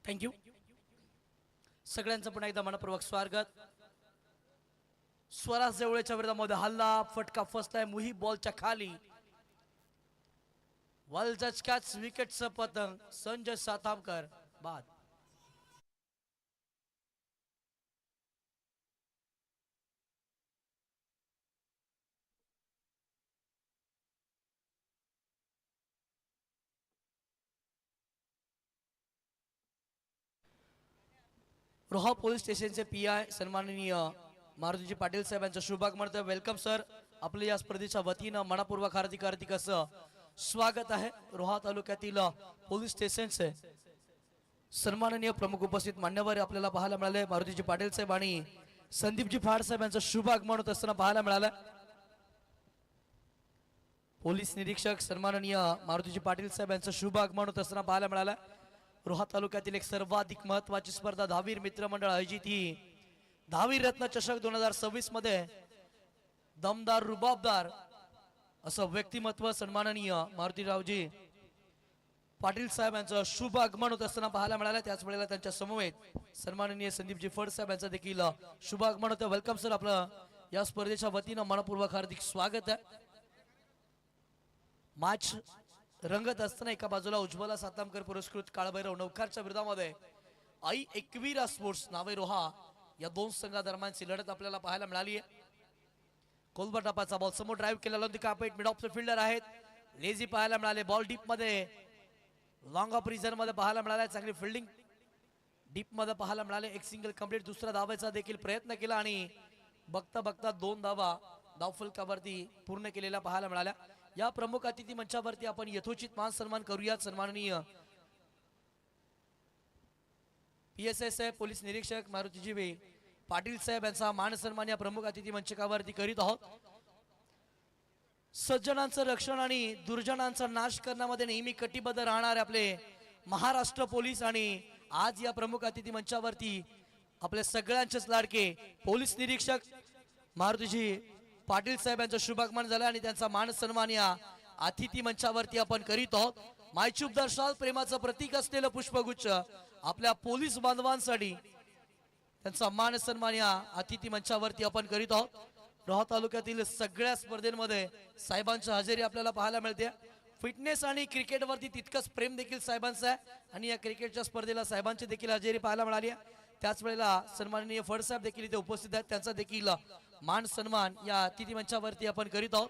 Thank you. सगळ्यांचं पुन्हा एकदा मनपूर्वक स्वागत. स्वराज देवळेच्या विरोधामध्ये हल्ला, फटका फसलाय मुही बॉलच्या खाली. वलचच कॅच विकेटचं पतंग संजय सातामकर बाद. रोहा पोलीस स्टेशनचे पी.आय. सन्माननीय मारुतीजी पाटील साहेबांचं शुभागमन. Welcome sir. आपल्या या स्पर्धेच्या वतीनं मनपूर्वक हार्दिक असं स्वागत आहे. रोहा तालुक्यातील पोलीस स्टेशनचे सन्माननीय प्रमुख उपस्थित मान्यवर आपल्याला पाहायला मिळाले. मारुतीजी पाटील साहेब आणि संदीपजी फाड साहेब यांचं शुभागमन होत असताना पाहायला मिळालं. पोलीस निरीक्षक सन्माननीय मारुतीजी पाटील साहेब यांचं शुभागमन होत असताना पाहायला मिळालं. रोहा तालुक्यातील एक सर्वाधिक महत्वाची स्पर्धा धावीर मित्रमंडळ आयोजित ही धावीर रत्न चषक 2026 मध्ये दमदार रुबाबदार असं व्यक्तिमत्व सन्माननीय मारुतीरावजी पाटील साहेब यांचं शुभ आगमन होत असताना पाहायला मिळालं. त्याच वेळेला त्यांच्या समवेत सन्माननीय संदीपजी फड साहेब यांचं देखील शुभ आगमन होतं. Welcome sir. आपलं या स्पर्धेच्या वतीनं मनपूर्वक हार्दिक स्वागत आहे. मॅच रंगत असताना एका बाजूला उज्ज्वला सातामकर पुरस्कृत काळभैरव नौकारच्या विरोधामध्ये आई एकवीरा स्पोर्ट्स नावे रोहा या दोन संघादरम्यानची लढत आपल्याला पाहायला मिळाली आहे. कोलबटापाचा बॉल समोर ड्राईव्ह केलेला carpet mid of the fielder आहेत. लेझी पाहायला मिळाले. बॉल डीप मध्ये लॉंग ऑफ रिझन मध्ये पाहायला मिळाले. चांगली फिल्डिंग डीप मध्ये पाहायला मिळाले. एक सिंगल कंप्लीट. दुसरा धावायचा देखील प्रयत्न केला आणि बघता बघता 2 धावा धावफलकावरती पूर्ण केलेला पाहायला मिळाल्या. या प्रमुख अतिथी मंचावरती आपण यथोचित मान सन्मान करूयात. सन्माननीय PSS पोलीस निरीक्षक मारुतीजी पाटील साहेब यांचा मान सन्मान या प्रमुख अतिथी मंचकावरती करीत आहोत. सज्जनांचं रक्षण आणि दुर्जनांचा नाश करण्यामध्ये नेहमी कटिबद्ध राहणारे आपले महाराष्ट्र पोलीस आणि आज या प्रमुख अतिथी मंचावरती आपल्या सगळ्यांचेच लाडके पोलीस निरीक्षक मारुतीजी पाटील साहेब यांचं शुभागमन झालं आणि त्यांचा मान सन्मान या अतिथी मंचावरती आपण करीत आहोत. मायचूप दर्शाल प्रेमाचं प्रतीक असलेलं पुष्पगुच्छ आपल्या पोलीस बांधवांसाठी त्यांचा मान सन्मान या अतिथी मंचावरती आपण करीत आहोत. रोहा तालुक्यातील सगळ्या स्पर्धेमध्ये साहेबांची हजेरी आपल्याला पाहायला मिळते. फिटनेस आणि क्रिकेटवरती तितकंच प्रेम देखील साहेबांचं आहे आणि या क्रिकेटच्या स्पर्धेला साहेबांची देखील हजेरी पाहायला मिळाली आहे. त्याच वेळेला सन्माननीय फडसाहेब देखील इथे उपस्थित आहेत. त्यांचा देखील मान सन्मान या अतिथी मंचावरती आपण करीत आहोत.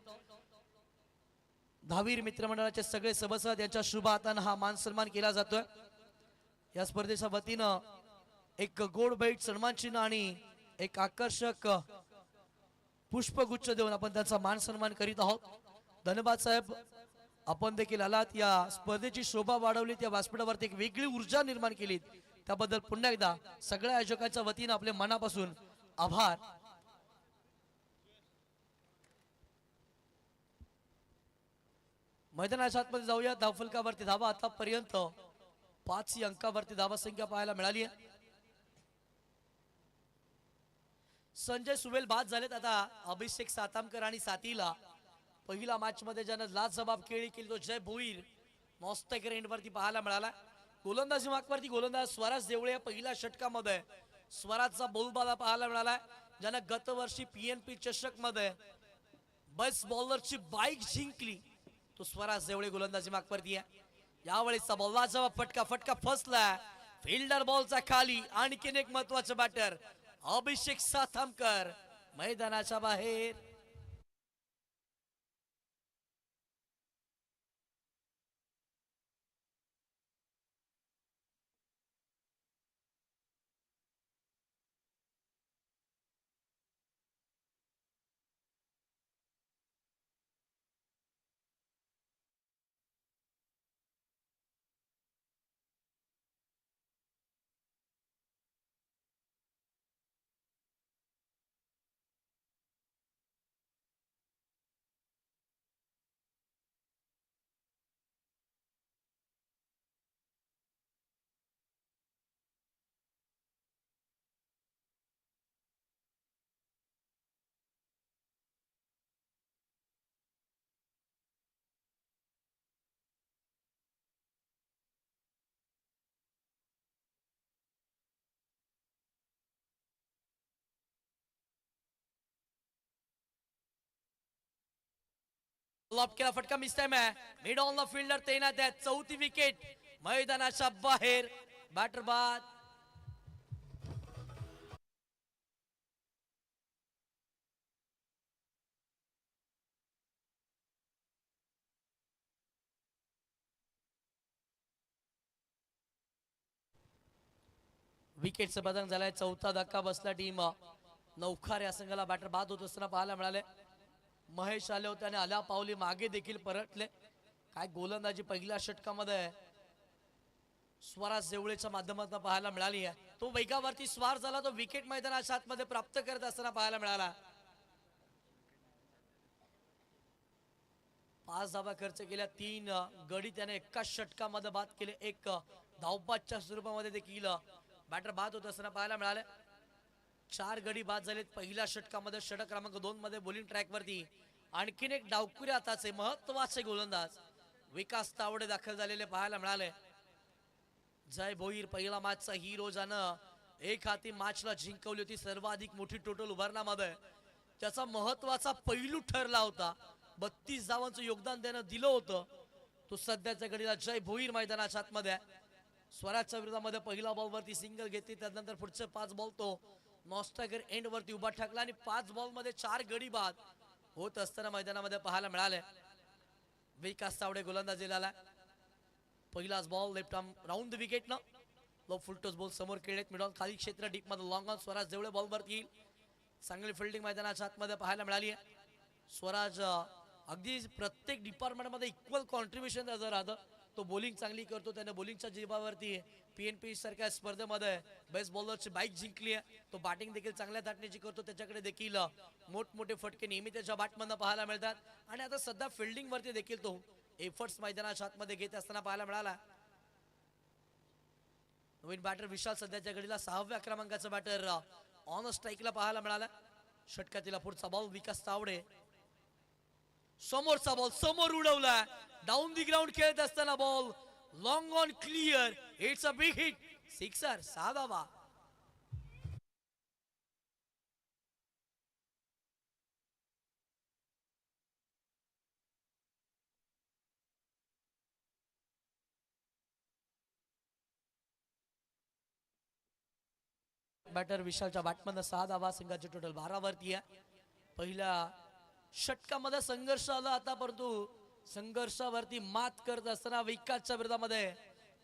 धावीर मित्रमंडळाचे सगळे सभासद यांच्या शुभ हाताने हा मान सन्मान केला जातोय. या स्पर्धेच्या वतीनं एक गोड बैठ सन्मान चिन्ह आणि एक आकर्षक पुष्पगुच्छ देऊन आपण त्यांचा मान सन्मान करीत आहोत. धन्यवाद साहेब. आपण देखील आलात. या स्पर्धेची शोभा वाढवली. त्या व्यासपीठावरती एक वेगळी ऊर्जा निर्माण केली. त्याबद्दल पुन्हा एकदा सगळ्या आयोजकांच्या वतीनं आपले मनापासून आभार. मैदानाच्या आतमध्ये जाऊया. धावफलकावरती धावा आतापर्यंत 5 अंकावरती धावा संख्या पाहायला मिळाली आहे. संजय सुवेल बाद झालेत. आता अभिषेक सातामकर आणि साथीला पहिला मॅच मध्ये ज्यानं लाजबाब खेळी केली तो जय भोईर मॉस्टेक रेंडवरती पाहायला मिळाला. गोलंदाजी मागवरती गोलंदाज स्वराज देवळे पहिल्या षटकामध्ये स्वराजचा बोलबाला पाहायला मिळाला. ज्यानं गतवर्षी PNP चषक मध्ये बेस्ट बॉलरची बाईक जिंकली तो स्वराज देवळे गोलंदाजी मागवरती आहे. यावेळेचा बॉलचा फटका फसला फिल्डर बॉलचा खाली. आणखीन एक महत्वाचं बॅटर अभिषेक सातामकर मैदानाच्या बाहेर. लॉप केला फटका मिस टाइम आहे. मिड ऑन द फिल्डर तैनात आहे. चौथी विकेट मैदानाच्या बाहेर. बॅटर बाद. विकेटचं बदल झालाय. चौथा धक्का बसला. टीम नौखार या संघाला बॅटर बाद होत असताना पाहायला मिळाले. महेश आले होते आणि आल्या पावली मागे देखील परतले. काय गोलंदाजी पहिल्या षटकामध्ये स्वराज देवळेच्या माध्यमातून पाहायला मिळाली आहे. तो वेगावरती स्वार झाला. तो विकेट मैदानाच्या आतमध्ये प्राप्त करत असताना पाहायला मिळाला. 5 धावा खर्च केल्या. 3 गडी त्याने एकाच षटकामध्ये बाद केले. एक धावबादच्या स्वरूपामध्ये देखील बॅटर बाद होत असताना पाहायला मिळाले. 4 गडी बाद झालेत पहिल्या षटकामध्ये. षटक क्रमांक 2 मध्ये बॉलिंग ट्रॅक वरती आणखीन एक डावखुरी हाताचे महत्वाचे गोलंदाज विकास तावडे दाखल झालेले पाहायला मिळाले. जय भोईर पहिला मॅचचा हिरो ज्यानं एक हाती मॅचला जिंकवली होती. सर्वाधिक मोठी टोटल उभारण्यामध्ये त्याचा महत्वाचा पैलू ठरला होता. 32 धावांचं योगदान त्यानं दिलं होतं. तो सध्याच्या घडीला जय भोईर मैदानाच्या आतमध्ये. स्वराजच्या विरोधामध्ये पहिला बॉल वरती सिंगल घेतली. त्यानंतर पुढचे 5 बॉल तो नॉस्टागर एंड वरती उभा ठाकला आणि 5 बॉल मध्ये 4 गडी बाद होत असताना मैदानामध्ये पाहायला मिळाले. विकास तावडे गोलंदाजीला आला. पहिलाच ball left arm round the wicket न लो फुलटोस बॉल समोर खेळलेत. मिडॉन खाली क्षेत्र डीप मध्ये long on. Swaraj Devale ball वरती येईल. चांगली फिल्डिंग मैदानाच्या आतमध्ये पाहायला मिळाली आहे. स्वराज अगदी प्रत्येक डिपार्टमेंट मध्ये इक्वल कॉन्ट्रीब्युशन त्याचं राहतं. तो बॉलिंग चांगली करतो. त्याने बॉलिंगच्या जीवावरती PNP सारख्या स्पर्धेमध्ये बेस्ट बॉलरची बाईक जिंकली आहे. तो बॅटिंग देखील चांगल्या धाटणीची करतो. त्याच्याकडे देखील मोठमोठे फटके नेहमी त्याच्या बॅटमधनं पाहायला मिळतात. आणि आता सध्या फिल्डिंग वरती देखील तो एफर्ट्स मैदानाच्या आतमध्ये घेत असताना पाहायला मिळाला. नवीन बॅटर विशाल सध्याच्या घडीला 6व्या क्रमांकाचा बॅटर ऑन स्ट्राईकला पाहायला मिळाला. षटकातील पुढचा बॉल विकास तावडे. समोरचा बॉल समोर उडवला. डाऊन दी ग्राउंड खेळत असताना ball long on clear. It's a big hit. Sixer. 6 धावा. बॅटर विशालच्या बॅटमधनं 6 धावा. संघाची टोटल 12 वरती आहे. पहिल्या षटकामध्ये संघर्ष आला आता, परंतु संघर्षावरती मात करत असताना विकासच्या विरोधामध्ये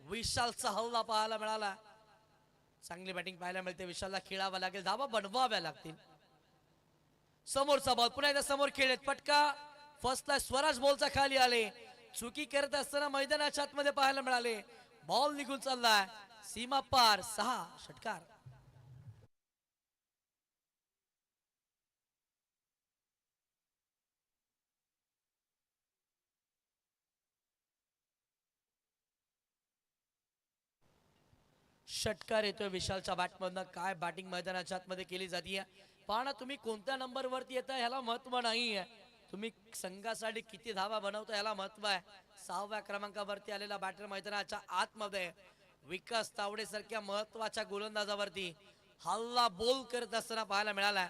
विशालचा हल्ला पाहायला मिळाला. चांगली बॅटिंग पाहायला मिळते. विशालला खेळावा लागेल. धावा बनवाव्या लागतील. समोरचा बॉल पुन्हा एकदा समोर खेळत. पटका फर्स्टला स्वराज बॉलचा खाली आले. चुकी करत असताना मैदानाच्या आतमध्ये पाहायला मिळाले. बॉल निघून चाललाय सीमा पार. 6 षटकार. षटकार येतोय विशालच्या बॅटमधनं. काय बॅटिंग मैदानाच्या आतमध्ये केली जाते. पाहणा तुम्ही कोणत्या नंबर वरती येता ह्याला महत्व नाहीये. तुम्ही संघासाठी किती धावा बनवता ह्याला महत्व आहे. 6व्या क्रमांकावरती आलेला बॅटर मैदानाच्या आतमध्ये विकास तावडे सारख्या महत्वाच्या गोलंदाजावरती हल्ला बोल करत असताना पाहायला मिळाला.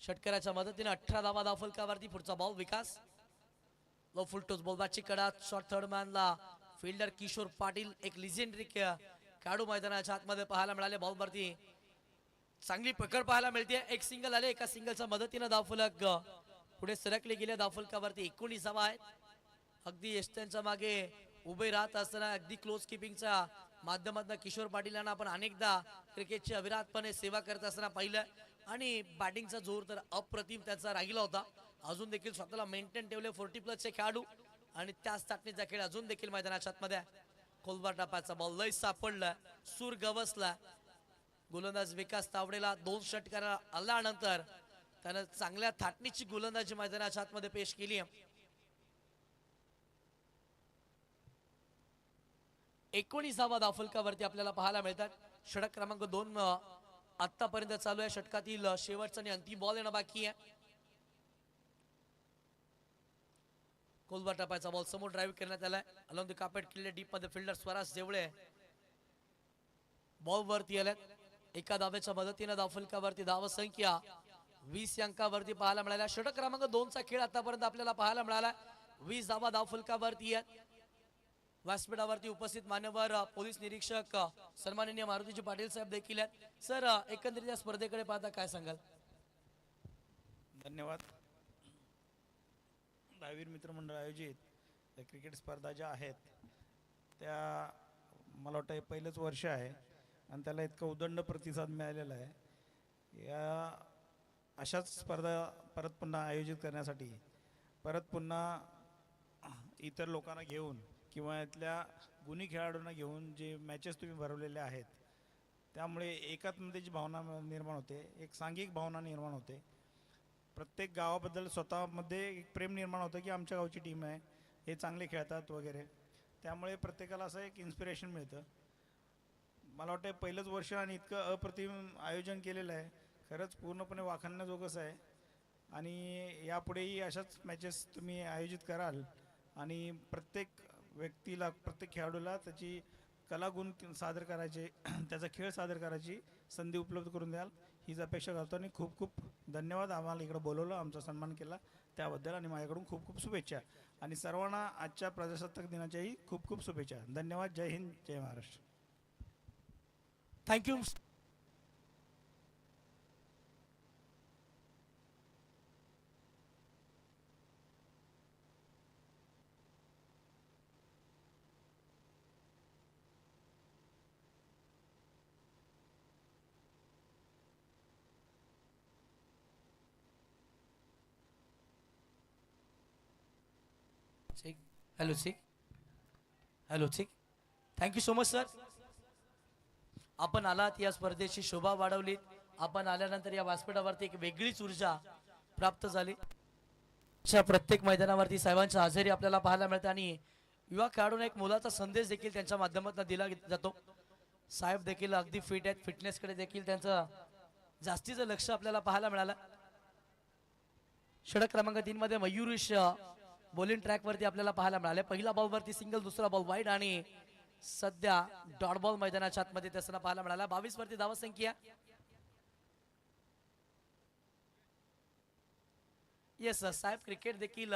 षटकाराच्या मदतीने 18 धावा धावफलकावरती. पुढचा ball Vikas. Low full toss ball बॅटची कडा. शॉर्ट थर्ड मॅनला फिल्डर किशोर पाटील एक लिजेंडरी खेळाडू मैदानाच्या आतमध्ये पाहायला मिळाले. बॉलवरती चांगली पकड पाहायला मिळते. एक सिंगल आले. एका सिंगलच्या मदतीने धावफलक पुढे सरकले गेले. धावफलकावरती 19 धावा आहेत. अगदी यष्ट्यांच्या मागे उभे राहत असताना अगदी क्लोज किपिंगच्या माध्यमातून किशोर पाटील यांना आपण अनेकदा क्रिकेटची अविरतपणे सेवा करत असताना पाहिलं. आणि बॅटिंगचा जोर तर अप्रतिम त्याचा राहिला होता. अजून देखील स्वतःला मेंटेन ठेवले 40+ खेळाडू. आणि त्याच ताटणीचा खेळ अजून देखील मैदानाच्या आतमध्ये. खोलवर टापाचा बॉल लय सापडला. सूर गवसला. गोलंदाज विकास तावडेला 2 षटकार आल्यानंतर त्यानं चांगल्या थाटणीची गोलंदाजी मैदानाच्या आतमध्ये पेश केली. 19 धावा धावफलकावरती आपल्याला पाहायला मिळतात. षटक क्रमांक 2 आतापर्यंत चालू आहे. षटकातील शेवटचा आणि अंतिम बॉल येणं बाकी आहे. कोलवा टापायचा बॉल समोर ड्राईव्ह करण्यात आलाय. अलॉंग द कार्पेट किल्ले डीप मध्ये फिल्डर स्वराज देवळे बॉल वरती आल्यात. एका धावेच्या मदतीने धावफलकावरती धाव संख्या 20 अंकावरती पाहायला मिळाला. षटक क्रमांक 2 चा खेळ आतापर्यंत आपल्याला पाहायला मिळाला. 20 धावा धावफलकावरती आहेत. व्यासपीठावरती उपस्थित मान्यवर पोलीस निरीक्षक सन्माननीय मारुतीजी पाटील साहेब देखील आहेत. सर, एकंदरीत या स्पर्धेकडे पाहता काय सांगाल? धन्यवाद. दहावीर मित्रमंडळ आयोजित या क्रिकेट स्पर्धा ज्या आहेत त्या मला वाटतं हे पहिलंच वर्ष आहे आणि त्याला इतका उदंड प्रतिसाद मिळालेला आहे. या अशाच स्पर्धा परत पुन्हा आयोजित करण्यासाठी परत पुन्हा इतर लोकांना घेऊन किंवा इथल्या गुणी खेळाडूंना घेऊन जे मॅचेस तुम्ही भरवलेले आहेत त्यामुळे एकात्मतेची भावना निर्माण होते, एक सांघिक भावना निर्माण होते. प्रत्येक गावाबद्दल स्वतःमध्ये एक प्रेम निर्माण होतं की आमच्या गावची टीम आहे, हे चांगले खेळतात वगैरे. त्यामुळे प्रत्येकाला असं एक इन्स्पिरेशन मिळतं. मला वाटतं पहिलंच वर्ष आणि इतकं अप्रतिम आयोजन केलेलं आहे, खरंच पूर्णपणे वाखाणण्याजोगंच आहे. आणि यापुढेही अशाच मॅचेस तुम्ही आयोजित कराल आणि प्रत्येक व्यक्तीला, प्रत्येक खेळाडूला त्याची कलागुण सादर करायचे, त्याचा खेळ सादर करायची संधी उपलब्ध करून द्याल हीच अपेक्षा करतो. आणि खूप खूप धन्यवाद आम्हाला इकडं बोलवलं, आमचा सन्मान केला त्याबद्दल. आणि माझ्याकडून खूप खूप शुभेच्छा आणि सर्वांना आजच्या प्रजासत्ताक दिनाच्याही खूप खूप शुभेच्छा. धन्यवाद. जय हिंद, जय महाराष्ट्र. थँक्यू. हॅलो सिक, हॅलो सिक. Thank you so much sir. आपण आलात, या स्पर्धेची शोभा वाढवलीत. आपण आल्यानंतर या व्यासपीठावरती एक वेगळीच ऊर्जा प्राप्त झाली. प्रत्येक मैदानावरती साहेबांची हजेरी आपल्याला पाहायला मिळते आणि युवा खेळाडूंना एक मोलाचा संदेश देखील त्यांच्या माध्यमातून दिला जातो. साहेब देखील अगदी फिट आहेत, फिटनेसकडे देखील त्यांचं जास्तीचं लक्ष आपल्याला पाहायला मिळालं. षटक क्रमांक 3 मध्ये मयुरेश बॉलिंग ट्रॅक वरती आपल्याला पाहायला मिळाले. पहिला बॉल वरती सिंगल, दुसरा बॉल वाईड आणि सध्या डॉट बॉल मैदानाच्या आतमध्ये त्याला पाहायला मिळाला. 22 वरती धावा संख्या. येस साहेब क्रिकेट देखील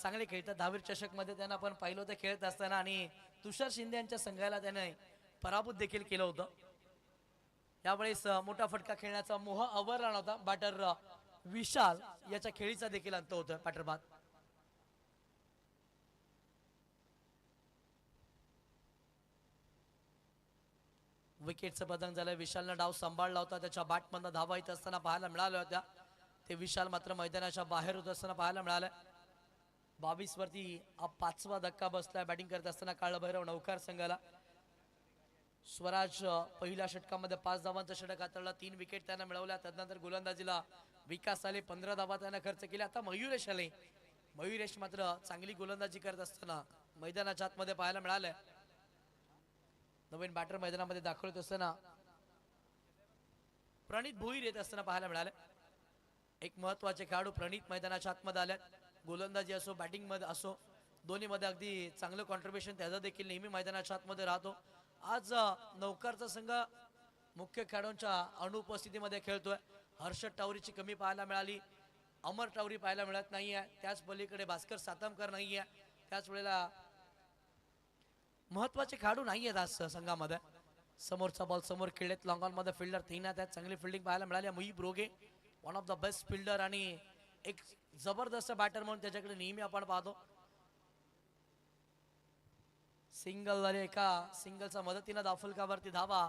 चांगले खेळतात. दहावीर चषक मध्ये त्यांना आपण पाहिलं होतं खेळत असताना आणि तुषार शिंदे यांच्या संघाला त्याने पराभूत देखील केलं होतं. यावेळेस मोठा फटका खेळण्याचा मोह आवरला नव्हता. बॅटर विशाल याच्या खेळीचा देखील अंत होता. बॅटर बाद. विकेटचं पतंग झालं. विशालनं डाव सांभाळला होता, त्याच्या बॅटमधनं धावा येत असताना पाहायला मिळाल्या होत्या. ते विशाल मात्र मैदानाच्या बाहेर होत असताना पाहायला मिळालं. 22 वरती 5वा धक्का बसलाय. बॅटिंग करत असताना काळभैरव नौकार संघाला. स्वराज पहिल्या षटकामध्ये 5 धावांचा षटक हाताळला, 3 विकेट त्यानं मिळवल्या. त्यानंतर गोलंदाजीला विकास आले, 15 धावा त्यानं खर्च केल्या. आता मयुरेश आले. मयुरेश मात्र चांगली गोलंदाजी करत असताना मैदानाच्या आतमध्ये पाहायला मिळालं. नवीन बॅटर मैदानामध्ये दाखल होत असताना प्रणित भोईर येत असताना पाहायला मिळालं. एक महत्वाचे खेळाडू प्रणित मैदानाच्या आतमध्ये आल्यात. गोलंदाजी असो, बॅटिंग मध्ये असो, दोन्ही मध्ये अगदी चांगलं कॉन्ट्रीब्युशन त्याचा देखील नेहमी मैदानाच्या आतमध्ये राहतो. आज नौकरचा संघ मुख्य खेळाडूंच्या अनुपस्थितीमध्ये खेळतोय. हर्षद टावरीची कमी पाहायला मिळाली, अमर टावरी पाहायला मिळत नाहीये, त्याच पलीकडे भास्कर सातमकर नाहीये. त्याच वेळेला महत्वाचे खेळाडू नाही आहेत आज संघामध्ये. समोरचा बॉल समोर खेळलेत. लॉंग ऑन मध्ये फिल्डर तैनात आहेत. चांगली फिल्डिंग पाहायला मिळाली. मुहीब रोगे one of the best fielder आणि एक जबरदस्त बॅटर म्हणून त्याच्याकडे नेहमी आपण पाहतो. सिंगल झाले. एका सिंगलच्या मदतीनं धावफलकावरती धावा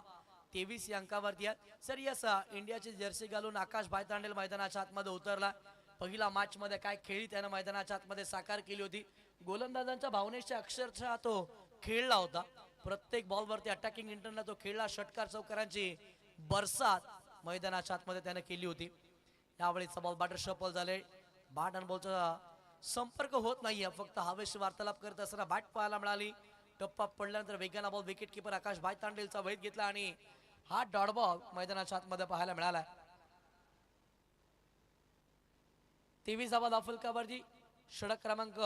23 या अंकावरती आहेत. सर यस, इंडियाची जर्सी घालून आकाश भायतांडेल मैदानाच्या आतमध्ये उतरला. पहिला मॅच मध्ये काय खेळी त्यानं मैदानाच्या आतमध्ये साकार केली होती. गोलंदाजांच्या भावनेशी अक्षरशः तो खेळला होता. प्रत्येक बॉलवरती अटॅकिंग इंटरनला तो खेळला. षटकार चौकारांची बरसात मैदानाच्या आतमध्ये त्याने केली होती. यावेळेचा बॉल बॅटर शफल झाले. बॅट आणि बॉलचा संपर्क होत नाहीये, फक्त हवेशी वार्तालाप करत असताना बॅट पाहायला मिळाली. टप्पा पडल्यानंतर वेगाने बॉल विकेट किपर आकाश भायतांडेलचा वेध घेतला आणि हा डॉट बॉल मैदानाच्या आतमध्ये पाहायला मिळाला. 23 धावा धावफलकावरती. षटक क्रमांक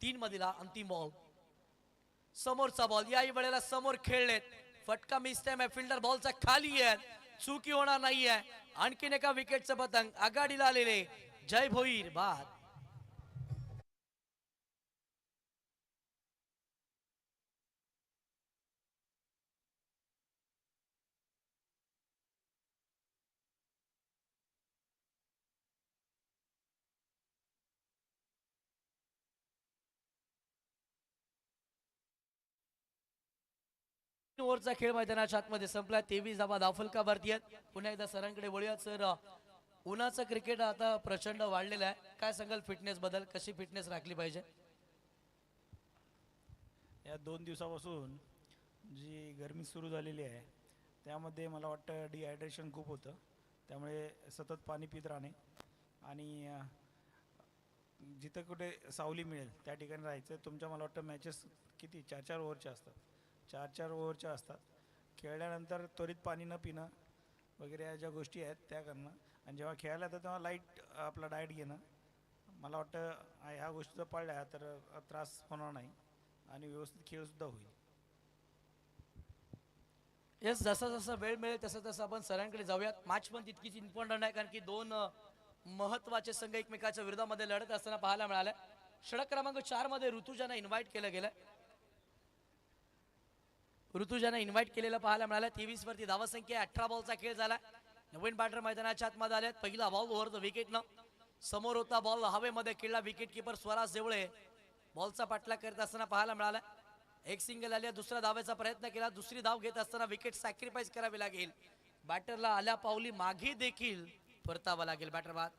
3 मधीला अंतिम बॉल. समोरचा बॉल याही वेळेला समोर खेळलेत. फटका मिस टाइम आहे. फिल्डर बॉलचा खाली आहे. चुकी होणार नाहीये. आणखीन एका विकेटचं पतंग आघाडीला आलेले जय भोईर बाद. ओव्हरचा खेळ मैदानाच्या आतमध्ये संपला. 23 धावा धावफलकावरती आहेत. पुन्हा एकदा सरांकडे वळूयात. सर, उन्हाचं क्रिकेट आता प्रचंड वाढलेलं आहे, काय सांगाल फिटनेस बद्दल, कशी फिटनेस राखली पाहिजे? या 2 दिवसापासून जी गरमी सुरू झालेली आहे त्यामध्ये मला वाटतं डिहायड्रेशन खूप होतं. त्यामुळे सतत पाणी पित राहणे आणि जिथं कुठे सावली मिळेल त्या ठिकाणी राहायचं. तुमच्या मला वाटतं मॅचेस किती 4-4 ओव्हरच्या असतात, 4-4 ओव्हरच्या असतात. खेळल्यानंतर त्वरित पाणी न पिणं वगैरे या ज्या गोष्टी आहेत त्या करणं आणि जेव्हा खेळायला येतं तेव्हा लाईट आपला डाएट घेणं. मला वाटतं ह्या गोष्टी जर पाळल्या तर त्रास होणार नाही आणि व्यवस्थित खेळसुद्धा होईल. येस, जसा जसा वेळ मिळेल तसं तसं आपण सरांकडे जाऊयात. मॅच पण तितकीच इम्पॉर्टंट आहे, कारण की दोन महत्वाचे संघ एकमेकाच्या विरोधामध्ये लढत असताना पाहायला मिळालं. षटक क्रमांक 4 मध्ये ऋतुजांना इन्व्हाइट केलं गेलं. ऋतुजांना इन्व्हाइट केलेलं पाहायला मिळालं. 23 वरती धावसंख्या, 18 बॉलचा खेळ झाला. नवीन बॅटर मैदानाच्या आतमध्ये आलेत. पहिला बॉल ओव्हर द विकेटनं समोर होता. बॉल हवेमध्ये खेळला. विकेट किपर स्वराज देवळे बॉलचा पाठलाग करत असताना पाहायला मिळाला. एक सिंगल आल्या. दुसऱ्या धावेचा प्रयत्न केला. दुसरी धाव घेत असताना विकेट सॅक्रिफाईस करावी लागेल. बॅटरला आल्या पावली मागे देखील परतावा लागेल. बॅटर बाद.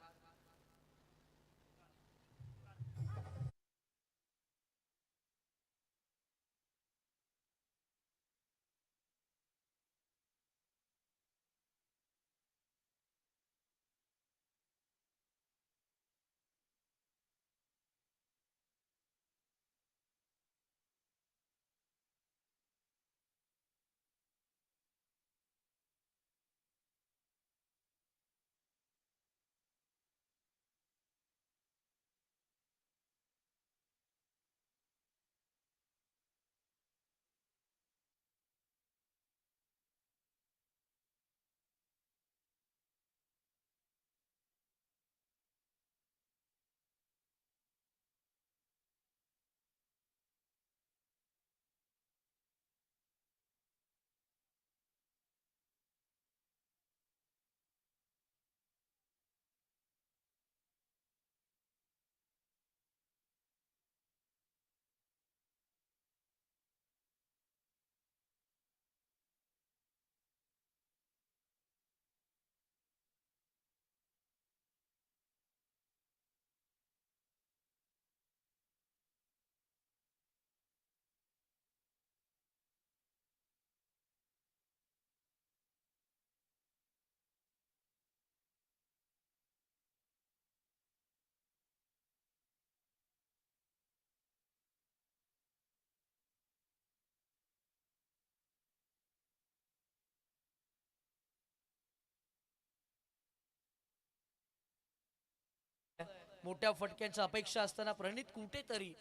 मोठ्या फटक्यांच्या अपेक्षा असताना प्रणित कुठेतरी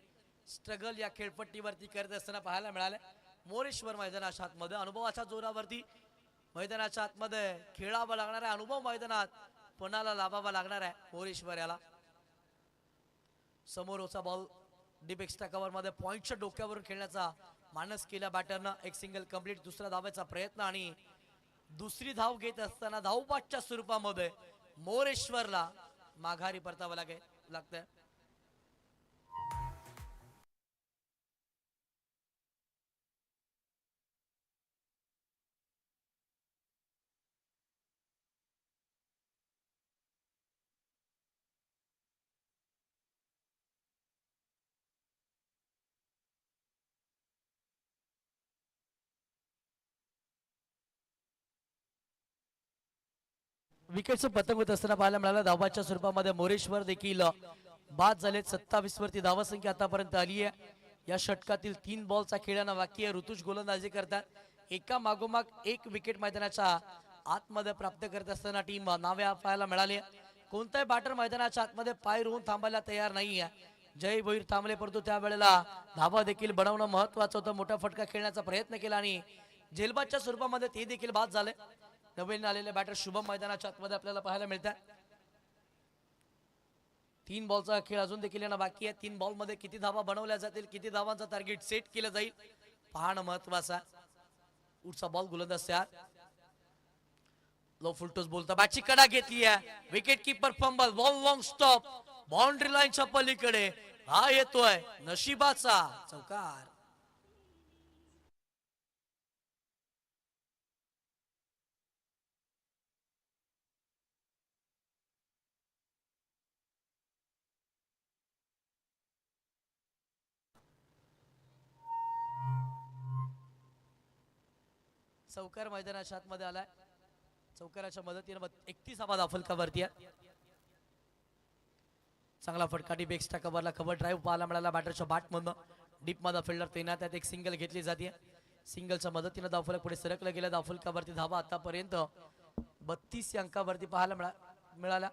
स्ट्रगल या खेळपट्टीवरती करत असताना पाहायला मिळालं. मोरेश्वर मैदानाच्या आतमध्ये अनुभवाच्या जोरावरती मैदानाच्या आतमध्ये खेळावं लागणार आहे. अनुभव मैदानात पणाला लावावा लागणार आहे मोरेश्वर याला. समोरचा बॉल डीप एक्स्ट्रा कव्हर मध्ये पॉइंटच्या डोक्यावरून खेळण्याचा मानस केला बॅटरनं. एक सिंगल कंप्लीट. दुसऱ्या धावेचा प्रयत्न आणि दुसरी धाव घेत असताना धावपाठच्या स्वरूपामध्ये मोरेश्वरला माघारी परतावं लागतंय. विकेटचं पतंग होत असताना पाहायला मिळालं. धावाच्या स्वरूपामध्ये मोरेश्वर देखील बाद झालेत. 27 वरती धावसंख्या आतापर्यंत आली आहे. या षटकातील 3 बॉलचा खेळानं बाकी आहे. ऋतुज गोलंदाजी करतात. एका मागोमाग एक विकेट मैदानाच्या आतमध्ये प्राप्त करत असताना टीम नावे पाहायला मिळाली. कोणताही बॅटर मैदानाच्या आतमध्ये पाय रोवून थांबायला तयार नाही आहे. जय भोईर थांबले, परंतु त्यावेळेला धावा देखील बनवणं महत्वाचं होतं. मोठा फटका खेळण्याचा प्रयत्न केला आणि झेलबादच्या स्वरूपामध्ये ते देखील बाद झाले. नवीन आलेले बॅटर शुभम मैदानाच्या आतमध्ये आपल्याला पाहायला मिळतात. 3 बॉलचा खेळ अजून देखील यांना बाकी आहे. 3 बॉल मध्ये किती धावा बनवल्या जातील, किती धावांचा टार्गेट सेट केलं जाईल पाहणं महत्वाचा. उठचा बॉल गोलंदाज तयार. लो फुलटोस बोलता बॅटची कडा घेतली आहे. Wicket keeper fumble. Ball long stop boundary लाईनच्या पलीकडे हा येतोय नशिबाचा चौकार. चौकार मैदानाच्या आतमध्ये आलाय. चौकाराच्या मदतीने 31 धावा फलकावरती आहे. चांगला फटका डीप एक्स्ट्रा कव्हरला कव्हर ड्राईव्ह पाहायला मिळाला बॅटरच्या बॅटमधनं. डीप मध्ये फिल्डर तैनात त्यात एक सिंगल घेतली जाते. सिंगलच्या मदतीने धावफलक पुढे सरकलं गेलं. धावफलकावरती धावा आतापर्यंत 32 अंकावरती पाहायला मिळाला.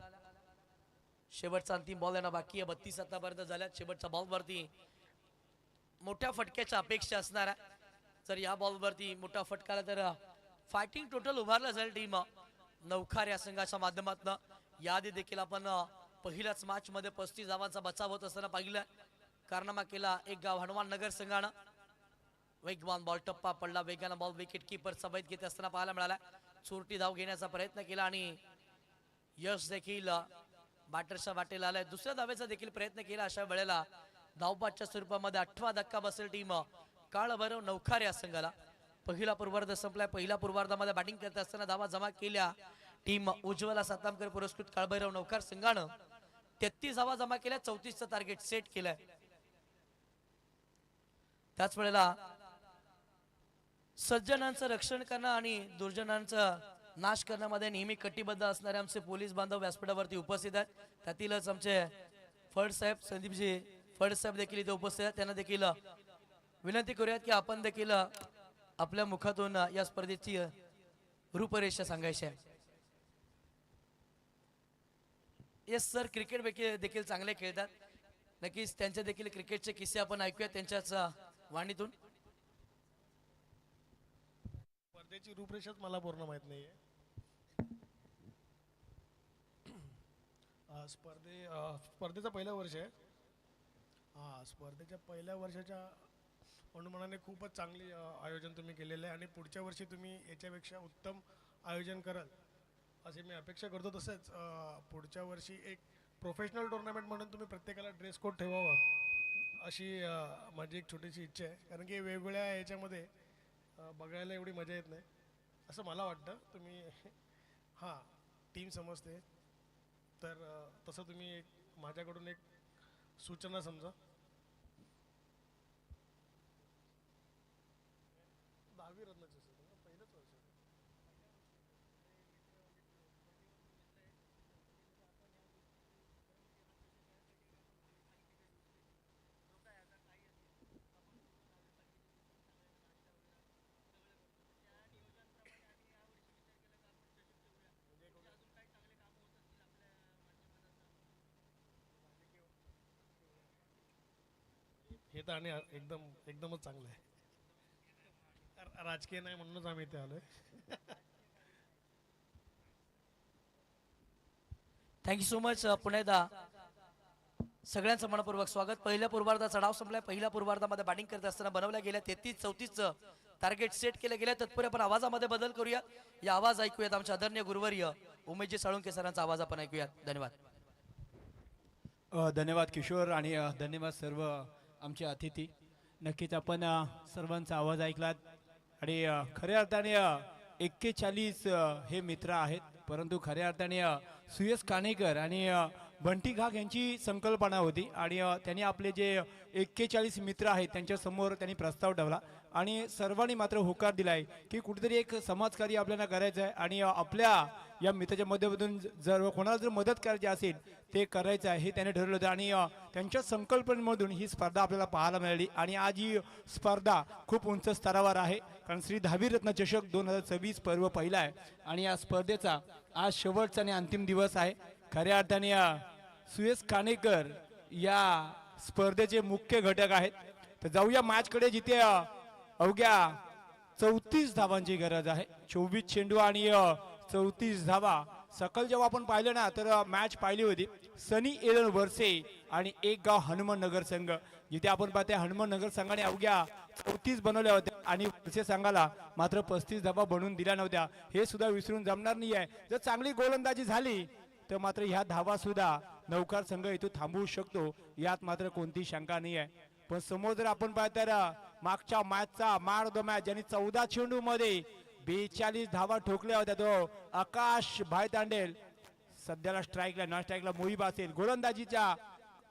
शेवटचा अंतिम बॉल यांना बाकी आहे. 32 आतापर्यंत झाल्या. शेवटच्या बॉलवरती मोठ्या फटक्याच्या अपेक्षा असणार आहे. जर या बॉलवरती मोठा फटका आला तर फायटिंग टोटल उभारलं जाईल टीम नवखार या संघाच्या माध्यमातून. याआधी देखील आपण पहिल्याच मॅच मध्ये 35 धावांचा बचाव होत असताना पाहिलं. कारनामा केला एक गाव हनुमान नगर संघानं. वेगवान बॉल टप्पा पडला. वेगानं बॉल विकेट कीपर सभेत घेत असताना पाहायला मिळाला. चोरटी धाव घेण्याचा प्रयत्न केला आणि यश देखील बॅटरच्या वाटेला आलाय. दुसऱ्या धावेचा देखील प्रयत्न केला. अशा वेळेला धावपाच्या स्वरूपामध्ये 8वा धक्का बसेल टीम काळभैरव नवखार या संघाला. पहिला पूर्वार्ध संपलाय. पहिल्या पूर्वार्धामध्ये बॅटिंग करत असताना धावा जमा केल्या टीम उज्ज्वला सातामकर पुरस्कृत काळभैरव नवखार संघानं. 33 धावा जमा केल्या. 34चं टार्गेट सेट केलंय. त्याच वेळेला सज्जनांचं रक्षण करणं आणि दुर्जनांचं नाश करण्यामध्ये नेहमी कटिबद्ध असणारे आमचे पोलीस बांधव व्यासपीठावरती उपस्थित आहेत. त्यातीलच आमचे फड साहेब संदीपजी फड साहेब देखील इथे उपस्थित आहेत. त्यांना देखील विनंती करूयात की आपण देखील आपल्या मुखातून या स्पर्धेची रूपरेषा सांगायची आहे. येस सर, क्रिकेट देखील चांगले खेळतात. नक्कीच त्यांचे देखील क्रिकेटचे किस्से आपण ऐकूयात त्यांच्याच वाणीतून. स्पर्धेची रूपरेषाच मला पूर्ण माहित नाहीये. स्पर्धेचं पहिलं वर्ष आहे. स्पर्धेच्या पहिल्या वर्षाच्या अनुमानाने खूपच चांगली आयोजन तुम्ही केलेलं आहे आणि पुढच्या वर्षी तुम्ही याच्यापेक्षा उत्तम आयोजन कराल असे मी अपेक्षा करतो. तसंच पुढच्या वर्षी एक प्रोफेशनल टुर्नामेंट म्हणून तुम्ही प्रत्येकाला ड्रेस कोड ठेवावा अशी माझी एक छोटीशी इच्छा आहे. कारण की वेगवेगळ्या याच्यामध्ये बघायला एवढी मजा येत नाही असं मला वाटतं. तुम्ही टीम समजते तर तसं तुम्ही एक माझ्याकडून एक सूचना समजा. 10वी रत्नाची पहिलंच वर्ष. हे तर आणि एकदमच चांगलं आहे. राजकीय नाही म्हणूनच आम्ही इथे आलोय. Thank you so much. पुन्हा एकदा सगळ्यांचं मनपूर्वक स्वागत. पहिल्या पूर्वार्धाचा डाव संपलाय. पहिल्या पूर्वार्धामध्ये बॅटिंग करत असताना बनवल्या गेल्या 33-34चं टार्गेट सेट केलं गेलं. तत्पूर्वी आपण आवाजामध्ये बदल करूया. या आवाज ऐकूयात आमचे आदरणीय गुरुवर्य उमेशजी साळुंके सरांचा आवाज आपण ऐकूयात. धन्यवाद. धन्यवाद किशोर आणि धन्यवाद सर्व आमचे अतिथी. नक्कीच आपण सर्वांचा आवाज ऐकलात आणि खऱ्या अर्थाने 41 हे मित्र आहेत. परंतु खऱ्या अर्थाने सुयश कानेकर आणि बंटी घाग यांची संकल्पना होती आणि त्यांनी आपले जे 41 मित्र आहेत त्यांच्या समोर त्यांनी प्रस्ताव ठेवला आणि सर्वांनी मात्र होकार दिलाय की कुठेतरी एक समाजकार्य आपल्याला करायचं आहे आणि आपल्या या मित्राच्या माध्यमातून जर कोणाला जर मदत करायची असेल ते करायचं आहे हे त्याने ठरवलं होतं आणि त्यांच्या संकल्पनेमधून ही स्पर्धा आपल्याला पाहायला मिळाली. आणि आज ही स्पर्धा खूप उंच स्तरावर आहे कारण श्री 10वी रत्न चषक 2026 पर्व पहिला आहे आणि या स्पर्धेचा आज शेवटचा आणि अंतिम दिवस आहे. खऱ्या अर्थाने सुयश कानेकर या स्पर्धेचे मुख्य घटक आहेत. तर जाऊया मॅचकडे जिथे अवघ्या 34 धावांची गरज आहे. 24 चेंडू आणि 34 धावा. सकल जेव्हा आपण पाहिलं ना तर मॅच पाहिली होती सनी एलन वर्से आणि एक गाव हनुमान नगर संघ, जिथे आपण पाहते हनुमान नगर संघाने अवघ्या 34 बनवल्या होत्या आणि वर्से संघाला मात्र 35 धावा बनवून दिल्या नव्हत्या. हे सुद्धा विसरून जमणार नाही आहे. जर चांगली गोलंदाजी झाली तर मात्र ह्या धावा सुद्धा नौकार संघ इथून थांबवू शकतो, यात मात्र कोणती शंका नाही आहे. पण समोर जर आपण पाहतो तर मागच्या मॅचचा मॅन ऑफ द मॅच ज्यांनी 14 चेंडू मध्ये 42 धावा ठोकल्या होत्या तो आकाश भाईतांडेल. सध्याला स्ट्राईकला नॉन स्ट्राईकला मोहिब असेल, गोलंदाजीच्या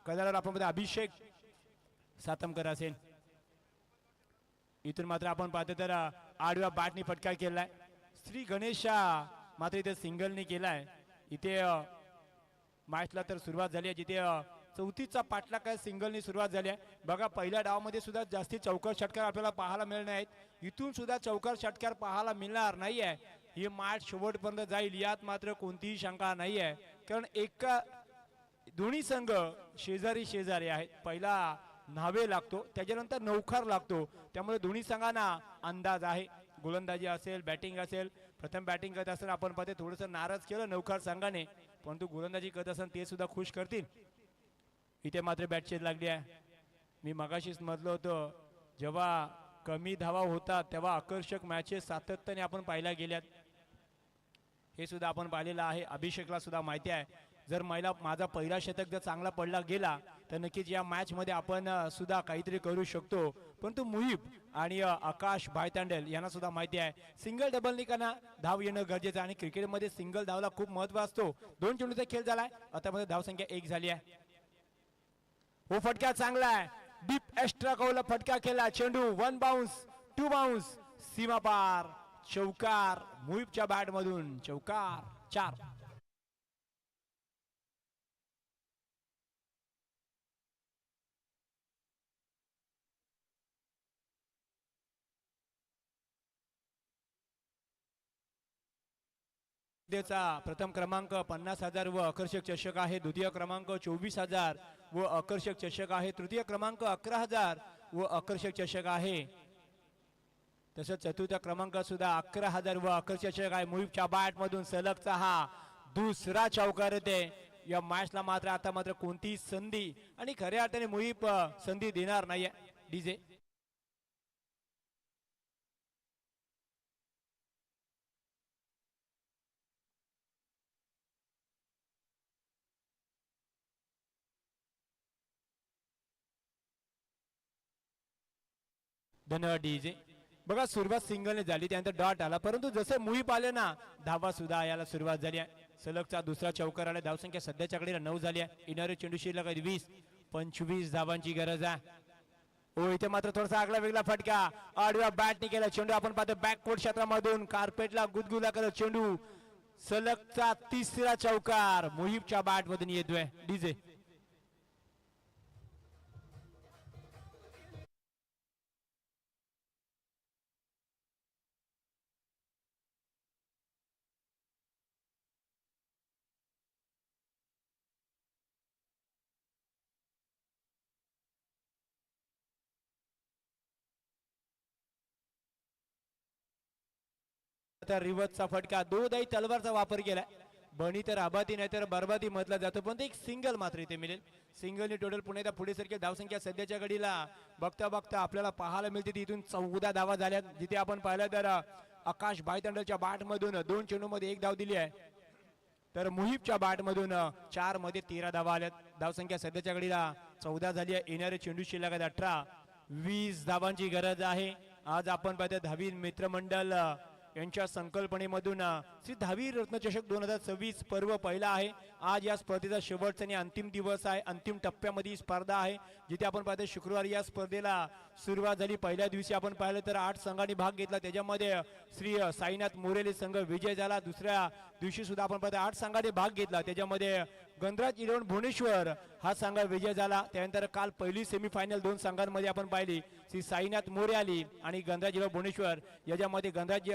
कदावर आपण पाहतो अभिषेक सातमकर असेल. इथून मात्र आपण पाहतो तर आडव्या बॅटनी फटका केलाय. श्री गणेशा मात्र इथे सिंगलने केलाय. इथे मॅचला तर सुरुवात झाली आहे जिथे 34चा पाठला काय सिंगलनी सुरुवात झाली आहे. बघा पहिल्या डावामध्ये सुद्धा जास्ती चौकार षटकार आपल्याला पाहायला मिळणार आहेत. इथून सुद्धा चौकार षटकार पाहायला मिळणार नाही आहे. ही मॅच शेवटपर्यंत जाईल यात मात्र कोणतीही शंका नाही आहे, कारण एका दोन्ही संघ शेजारी शेजारी आहेत. पहिला न्हावे लागतो त्याच्यानंतर नौकार लागतो, त्यामुळे दोन्ही संघांना अंदाज आहे. गोलंदाजी असेल बॅटिंग असेल, प्रथम बॅटिंग करत असताना आपण पाहते थोडंसं नाराज केलं नौकार संघाने, परंतु गोलंदाजी करत असताना ते सुद्धा खुश करतील. इथे मात्र बॅटचेज लागली आहे. मी मगाशीच म्हटलं होतं जेव्हा कमी धावा होतात तेव्हा आकर्षक मॅचेस सातत्याने आपण पाहायला गेल्यात. हे सुद्धा आपण पाहिलेलं आहे. अभिषेकला सुद्धा माहिती आहे जर माझा पहिला शतक जर चांगला पडला गेला तर नक्कीच या मॅच मध्ये आपण सुद्धा काहीतरी करू शकतो. परंतु मुहिब आणि आकाश भाईतांडेल यांना सुद्धा माहिती आहे सिंगल डबल निकाना धाव येणं गरजेचं आणि क्रिकेटमध्ये सिंगल धावला खूप महत्व असतो. 2 चेंडूचा खेळ झालाय, आता मध्ये धावसंख्या 1 झाली आहे. हो फटका चांगला आहे, डीप एक्स्ट्रा कौला फटका केला. चेंडू 1 बाउन्स 2 बाउन्स सीमा पार चौकार. मुहिबच्या बॅट मधून चौकार 4. प्रथम क्रमांक 50,000 व आकर्षक चषक आहे. द्वितीय क्रमांक 24,000 व आकर्षक चषक आहे. तृतीय क्रमांक 11,000 व आकर्षक चषक आहे. तसंच चतुर्थ क्रमांक सुद्धा 11,000 व आकर्षक चषक आहे. मुहिबच्या बॅट मधून सलगचा हा दुसरा चौकार येते. या मॅचला मात्र आता मात्र कोणतीही संधी आणि खऱ्या अर्थाने मुहिब संधी देणार नाहीये. डीजे धन्यवाद डीजे. बघा सुरुवात सिंगलने झाली त्यानंतर डॉट आला, परंतु जसे मुहिब आले ना धावा सुद्धा याला सुरुवात झाली आहे. सलगचा दुसरा चौकार आला. धावसंख्या सध्याच्याकडे 9 झाली आहे. येणारे चेंडू शिल्लक 20-25 धावांची गरज आहे. ओ इथे मात्र थोडासा आगला वेगळा फटका आडव्या बॅटने केला. चेंडू आपण पाहतो बॅककोर्ट क्षेत्रामधून कार्पेटला गुदगुला करत चेंडू सलगचा तिसरा चौकार मुहिबच्या बॅट मधून येतोय. डीजे रिवर्सचा फटका. दोदाई तलवारचा वापर केलाय. बनी तर आबादी नाही तर बरबादी म्हटला जातो, पण एक सिंगल मात्र इथे मिळेल. सिंगलने टोटल पुणे पुढे सरके धावसंख्या सध्याच्या घडीला बघता बघता आपल्याला पाहायला मिळते. इथून 14 धावा झाल्यात. जिथे आपण पाहिलं तर आकाश भाईतांडलच्या बॅट मधून 2 चेंडू मध्ये 1 धाव दिली आहे, तर मुहिबच्या बॅट मधून 4 मध्ये 13 धावा आल्यात. धावसंख्या सध्याच्या घडीला 14 झाली आहे. येणारे चेंडू शिल्लक 18-20 धावांची गरज आहे. आज आपण पाहतो धावी मित्रमंडळ यांच्या संकल्पनेमधून श्री धावी रत्नचषक 2026 पर्व पहिला आहे. आज या स्पर्धेचा शेवटचा आणि अंतिम दिवस आहे. अंतिम टप्प्यामध्ये ही स्पर्धा आहे, जिथे आपण पाहतो शुक्रवारी या स्पर्धेला सुरुवात झाली. पहिल्या दिवशी आपण पाहिलं तर 8 संघांनी भाग घेतला. त्याच्यामध्ये श्री साईनाथ मोरेले संघ विजय झाला. दुसऱ्या दिवशी सुद्धा आपण पाहतो 8 संघांनी भाग घेतला. त्याच्यामध्ये गणराज 11 भुवनेश्वर हा संघ विजय झाला. त्यानंतर काल पहिली सेमीफायनल 2 संघांमध्ये आपण पाहिली. श्री साईनाथ मोरेली आणि गणराज 11 भुवनेश्वर याच्यामध्ये गणराज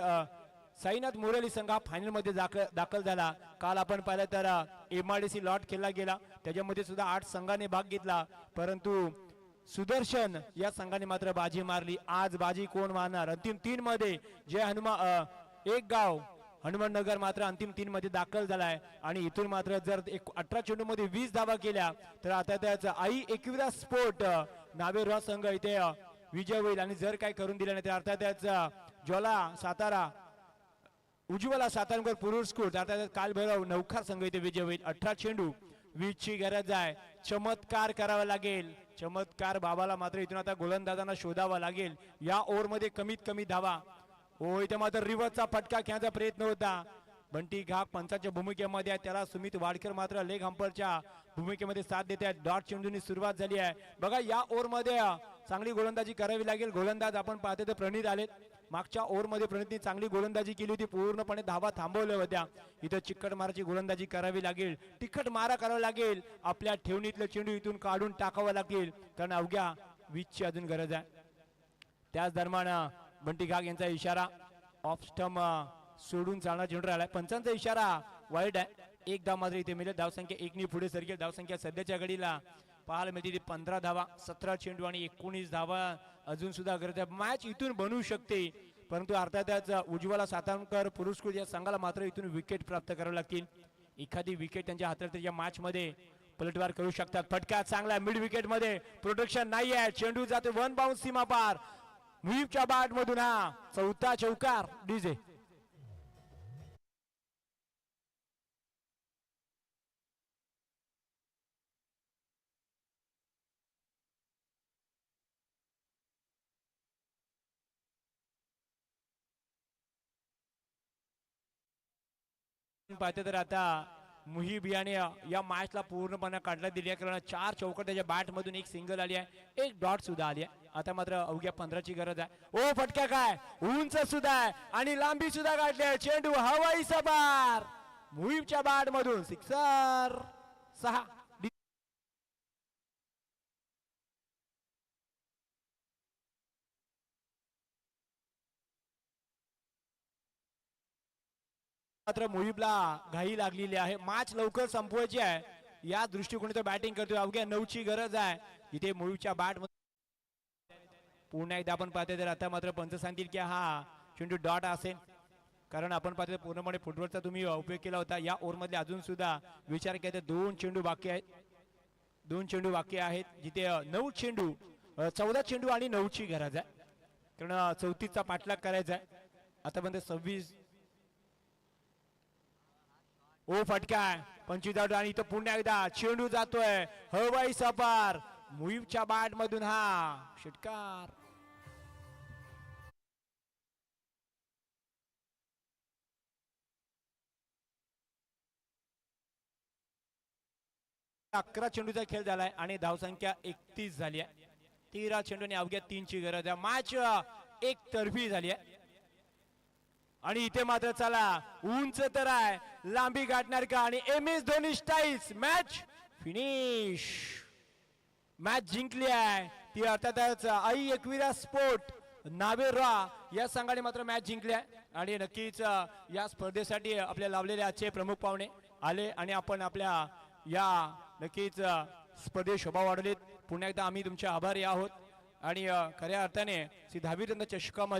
साईनाथ मोरेली संघ हा फायनल मध्ये दाखल झाला. काल आपण पाहिलं तर MRDC लॉट खेळला गेला. त्याच्यामध्ये सुद्धा 8 संघांनी भाग घेतला, परंतु सुदर्शन या संघाने मात्र बाजी मारली. आज बाजी कोण मारणार? अंतिम 3 मध्ये जय हनुमान एक गाव हनुमाननगर मात्र अंतिम 3 मध्ये दाखल झालाय आणि इथून मात्र जर 18 चेंडू मध्ये 20 धावा केल्या तर आता त्याचा आई एकविरा स्पोर्ट नावेरा संघ इथे विजय होईल आणि जर काय करून दिलं नाही तर अर्थात त्याचा ज्वाला सातारा उज्ज्वला सातारकर पुरुषकृत अर्थात कालभैरव नौखार संघ इथे विजय होईल. 18 चेंडू 20 ची गरज आहे. चमत्कार करावा लागेल. चमत्कार बाबाला मात्र इथून आता गोलंदाजांना शोधावा लागेल. या ओव्हर मध्ये कमीत कमी धावा. ओ इथे मात्र रिव्हर्सचा फटका खेळण्याचा प्रयत्न होता. बंटी घाग पंचाच्या भूमिकेमध्ये आहे. त्याला सुमित वाडकर मात्र लेग हंपरच्या भूमिकेमध्ये साथ देत आहेत. डॉट चेंडूनी सुरुवात झाली आहे. बघा या ओव्हर मध्ये चांगली गोलंदाजी करावी लागेल. गोलंदाज आपण पाहतो तर प्रणित आलेत. मागच्या ओव्हर मध्ये प्रणितने चांगली गोलंदाजी केली होती. पूर्णपणे धावा थांबवल्या होत्या. इथं चिकट माराची गोलंदाजी करावी लागेल. तिखट मारा करावा लागेल. आपल्या ठेवणीतलं चेंडू इथून काढून टाकावं लागेल कारण अवघ्या 20 ची अजून गरज आहे. त्याच दरम्यान बंटी घाग यांचा इशारा ऑफ स्टंप सोडून चालणार चेंडू राहिलाय. पंचांचा इशारा वाईट आहे. एक धाव मात्र इथे मिळेल. धावसंख्या 1 नी पुढे सरकेल. धावसंख्या सध्याच्या घडीला पाहायला मिळते 15 धावा 17 चेंडू आणि 19 धावा अजून सुद्धा गरज आहे. मॅच इथून बनवू शकते परंतु अर्थातच उज्ज्वला सातारकर पुरस्कृत या संघाला मात्र इथून विकेट प्राप्त करावी लागतील. एखादी विकेट त्यांच्या हातात या मॅच मध्ये पलटवार करू शकतात. फटका चांगला मिड विकेट मध्ये प्रोटेक्शन नाही आहे. चेंडू जातो वन बाउन्स सीमा पार. मुहीबच्या बॅट मधून हा चौथा चौकार डीजे. पाहते तर आता मुहीब याने या मॅचला पूर्णपणे काढला दिली आहे कारण 4 चौकार त्याच्या बॅट मधून एक सिंगल आली आहे. एक डॉट सुद्धा आली आहे. आता मात्र अवघ्या 15 ची गरज आहे. ओ फटका काय उंच सुद्धा आहे आणि लांबी सुद्धा काढली आहे. चेंडू हवाई सपार मुहीबच्या बॅट मधून सिक्सर 6. मात्र मुहीबला घाई लागलेली आहे. मॅच लवकर संपवायची आहे या दृष्टिकोनातून बॅटिंग करतोय. अवघ्या 9 ची गरज आहे. इथे मुहीबच्या बॅट पुन्हा एकदा आपण पाहतोय तर आता मात्र पंच सांगतील की हा चेंडू डॉट असेल कारण आपण पाहतोय पूर्णपणे फुटबॉलचा तुम्ही उपयोग केला होता. या ओव्हर मध्ये अजून सुद्धा विचार केला तर 2 चेंडू बाकी आहेत. 2 चेंडू बाकी आहेत जिथे 9 चेंडू 14 चेंडू आणि 9 ची गरज आहे कारण 34 चा पाठलाग करायचा आहे. आतापर्यंत 26 ओ फटका 25 आणि इथं पुन्हा एकदा चेंडू जातोय हवाई सपार मुहीबच्या बॅट मधून हा षटकार. 11 चेंडूचा खेळ झालाय आणि धावसंख्या 31 झाली आहे. 13 चेंडूने अवघ्या 3 ची गरज आहे. मॅच एक तर्फी झाली आहे आणि इथे मात्र चला उंच तर आहे लांबी गाठणार का आणि MS Dhoni styles match finish. Match जिंकली आहे ती अर्थातच आई एकविरा स्पोर्ट नावेरा या संघाने मात्र मॅच जिंकली आहे आणि नक्कीच या स्पर्धेसाठी आपल्या लावलेले आजचे प्रमुख पाहुणे आले आणि आपण आपल्या या नक्कीच स्पर्धेत शोभा वाढवलीत. पुन्हा एकदा आम्ही तुमचे आभारी आहोत आणि खऱ्या अर्थाने 10वी चषकामध्ये